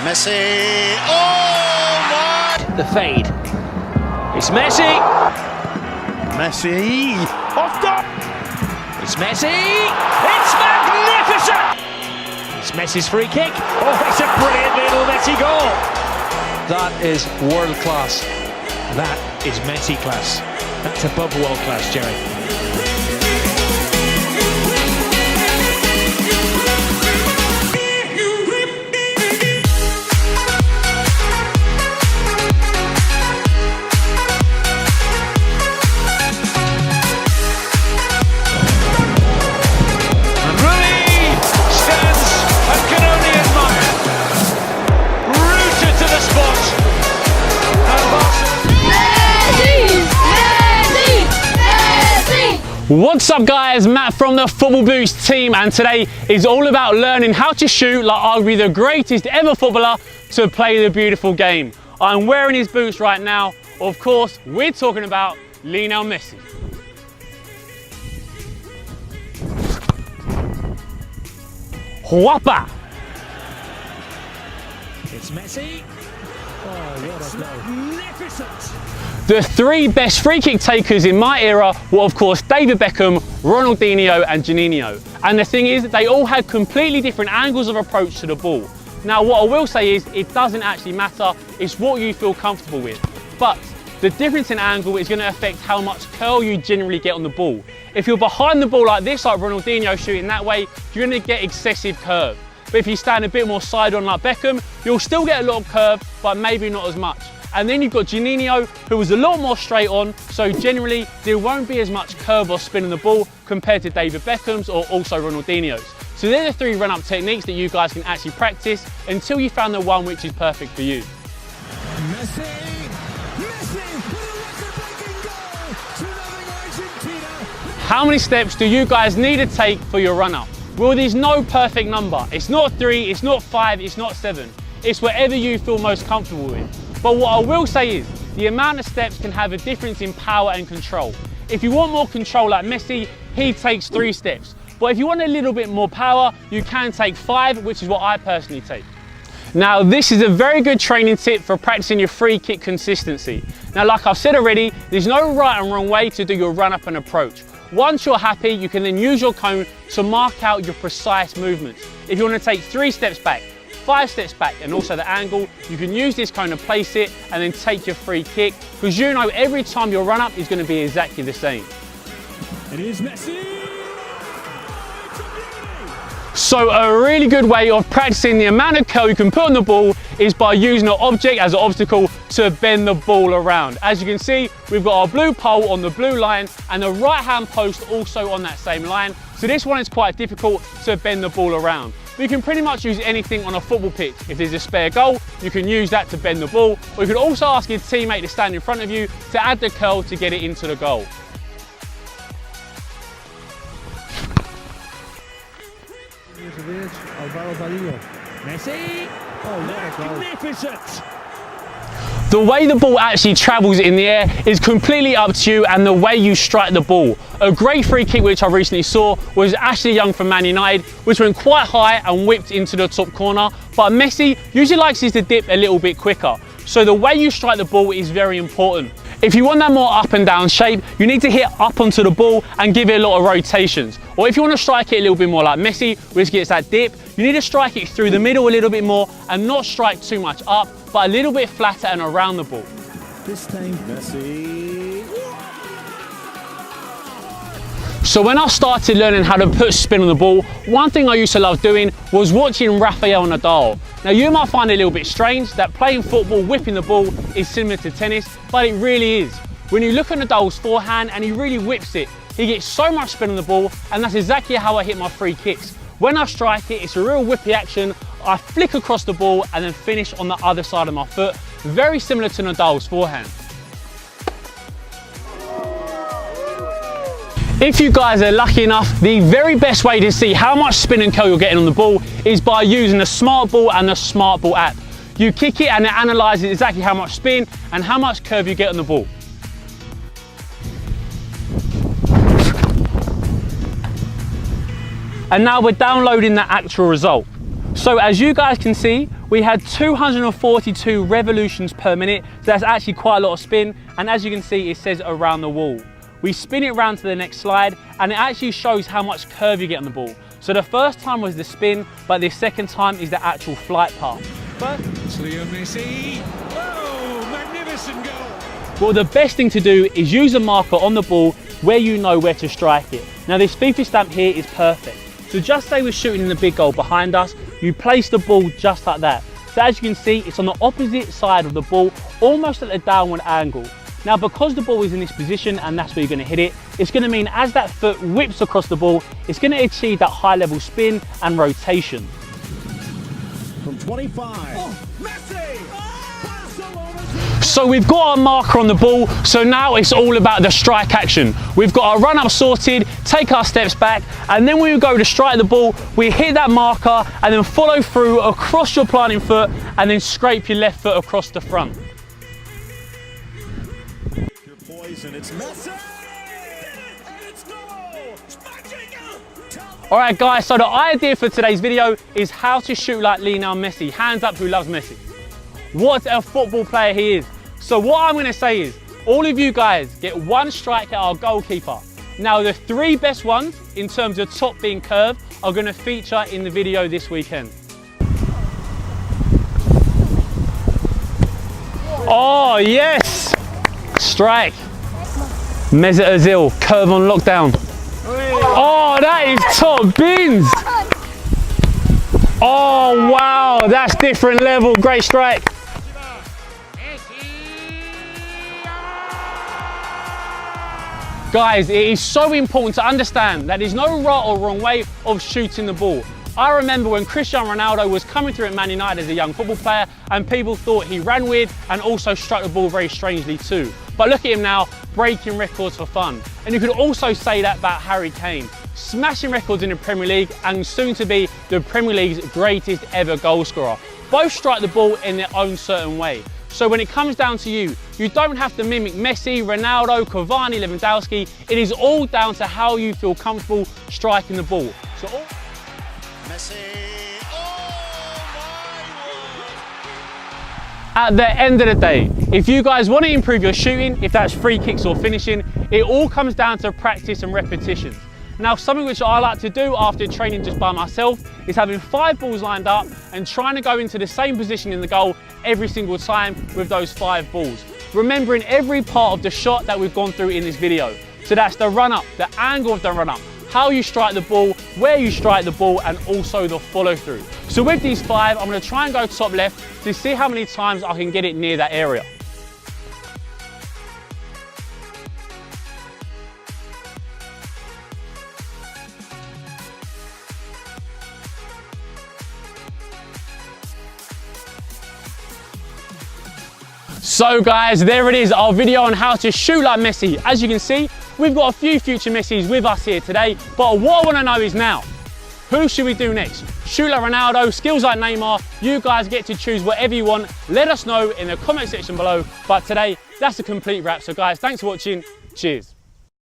Messi. Oh my! The fade. It's Messi. Messi. Off top. It's Messi. It's magnificent. It's Messi's free kick. Oh, it's a brilliant little Messi goal. That is world class. That is Messi class. That's above world class, Jerry. What's up guys, Matt from the Football Boost team, and today is all about learning how to shoot like arguably the greatest ever footballer to play the beautiful game. I'm wearing his boots right now. Of course, we're talking about Lionel Messi. Whopper! It's Messi. Oh, what a magnificent! The three best free kick takers in my era were of course David Beckham, Ronaldinho and Juninho. And the thing is, they all had completely different angles of approach to the ball. Now what I will say is, it doesn't actually matter, it's what you feel comfortable with. But the difference in angle is going to affect how much curl you generally get on the ball. If you're behind the ball like this, like Ronaldinho shooting that way, you're going to get excessive curve. But if you stand a bit more side on like Beckham, you'll still get a lot of curve, but maybe not as much. And then you've got Juninho, who was a lot more straight on, so generally there won't be as much curve or spin on the ball compared to David Beckham's or also Ronaldinho's. So they're the three run-up techniques that you guys can actually practice until you found the one which is perfect for you. Messi for the Argentina. How many steps do you guys need to take for your run-up? Well, there's no perfect number. It's not 3, it's not 5, it's not 7. It's whatever you feel most comfortable with. But what I will say is, the amount of steps can have a difference in power and control. If you want more control like Messi, he takes 3 steps. But if you want a little bit more power, you can take 5, which is what I personally take. Now, this is a very good training tip for practicing your free kick consistency. Now, like I've said already, there's no right and wrong way to do your run-up and approach. Once you're happy, you can then use your cone to mark out your precise movements. If you want to take 3 steps back, 5 steps back, and also the angle, you can use this cone to place it and then take your free kick, because you know every time your run up is going to be exactly the same. It is Messi. So a really good way of practicing the amount of curl you can put on the ball is by using an object as an obstacle to bend the ball around. As you can see, we've got our blue pole on the blue line and the right hand post also on that same line. So this one is quite difficult to bend the ball around. But you can pretty much use anything on a football pitch. If there's a spare goal, you can use that to bend the ball, or you can also ask your teammate to stand in front of you to add the curl to get it into the goal. Messi. Oh, magnificent. The way the ball actually travels in the air is completely up to you and the way you strike the ball. A great free kick which I recently saw was Ashley Young from Man United, which went quite high and whipped into the top corner, but Messi usually likes his to dip a little bit quicker. So the way you strike the ball is very important. If you want that more up and down shape, you need to hit up onto the ball and give it a lot of rotations. Or if you want to strike it a little bit more like Messi, which gets that dip, you need to strike it through the middle a little bit more and not strike too much up, but a little bit flatter and around the ball. This time, Messi. So when I started learning how to put spin on the ball, one thing I used to love doing was watching Rafael Nadal. Now you might find it a little bit strange that playing football, whipping the ball is similar to tennis, but it really is. When you look at Nadal's forehand and he really whips it, he gets so much spin on the ball, and that's exactly how I hit my free kicks. When I strike it, it's a real whippy action. I flick across the ball and then finish on the other side of my foot, very similar to Nadal's forehand. If you guys are lucky enough, the very best way to see how much spin and curl you're getting on the ball is by using the Smart Ball and the Smart Ball app. You kick it and it analyzes exactly how much spin and how much curve you get on the ball. And now we're downloading the actual result. So as you guys can see, we had 242 revolutions per minute. So that's actually quite a lot of spin. And as you can see, it says around the wall. We spin it around to the next slide, and it actually shows how much curve you get on the ball. So the first time was the spin, but the second time is the actual flight path. It's Lionel Messi. Oh, magnificent goal. Well, the best thing to do is use a marker on the ball where you know where to strike it. Now this FIFA stamp here is perfect. So just say we're shooting in the big goal behind us, you place the ball just like that. So as you can see, it's on the opposite side of the ball, almost at a downward angle. Now because the ball is in this position and that's where you're going to hit it, it's going to mean as that foot whips across the ball, it's going to achieve that high level spin and rotation. From 25. Oh, Messi! So we've got our marker on the ball, so now it's all about the strike action. We've got our run up sorted, take our steps back, and then when we go to strike the ball, we hit that marker and then follow through across your planting foot and then scrape your left foot across the front. Your poison, it's Messi! It's goal! All right guys, so the idea for today's video is how to shoot like Lionel Messi. Hands up who loves Messi. What a football player he is. So what I'm going to say is, all of you guys get one strike at our goalkeeper. Now the 3 best ones, in terms of top being curved, are going to feature in the video this weekend. Oh yes! Strike. Mesut Ozil, curve on lockdown. Oh, that is top bins. Oh wow, that's different level, great strike. Guys, it is so important to understand that there's no right or wrong way of shooting the ball. I remember when Cristiano Ronaldo was coming through at Man United as a young football player and people thought he ran weird and also struck the ball very strangely too. But look at him now, breaking records for fun. And you could also say that about Harry Kane, smashing records in the Premier League and soon to be the Premier League's greatest ever goal scorer. Both strike the ball in their own certain way. So when it comes down to you, you don't have to mimic Messi, Ronaldo, Cavani, Lewandowski. It is all down to how you feel comfortable striking the ball. So Messi. Oh my word. at the end of the day, if you guys want to improve your shooting, if that's free kicks or finishing, it all comes down to practice and repetitions. Now, something which I like to do after training just by myself is having 5 balls lined up and trying to go into the same position in the goal every single time with those 5 balls. Remembering every part of the shot that we've gone through in this video. So that's the run up, the angle of the run up, how you strike the ball, where you strike the ball, and also the follow through. So with these 5, I'm going to try and go top left to see how many times I can get it near that area. So guys, there it is, our video on how to shoot like Messi. As you can see, we've got a few future Messis with us here today, but what I want to know is now, who should we do next? Shoot like Ronaldo, skills like Neymar, you guys get to choose whatever you want. Let us know in the comment section below. But today, that's a complete wrap. So guys, thanks for watching, cheers.